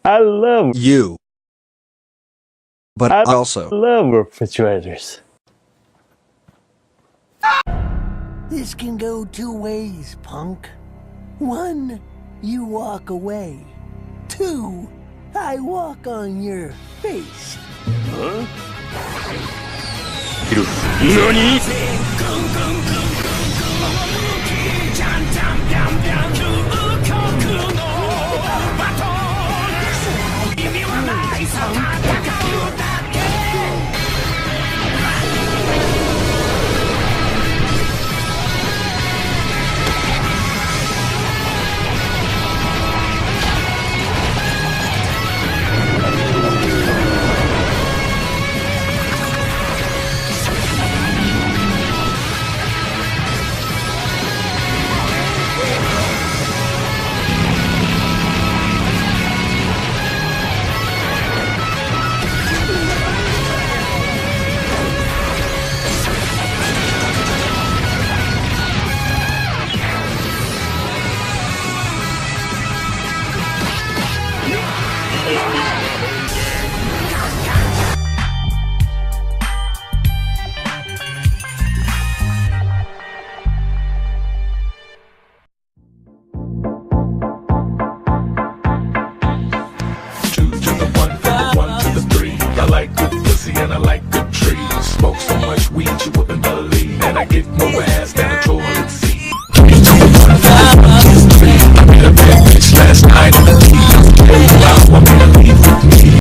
I love You. But I also. love refrigerators. This can go two ways, punk. One, you walk away. Two, I walk on your face. Huh? 何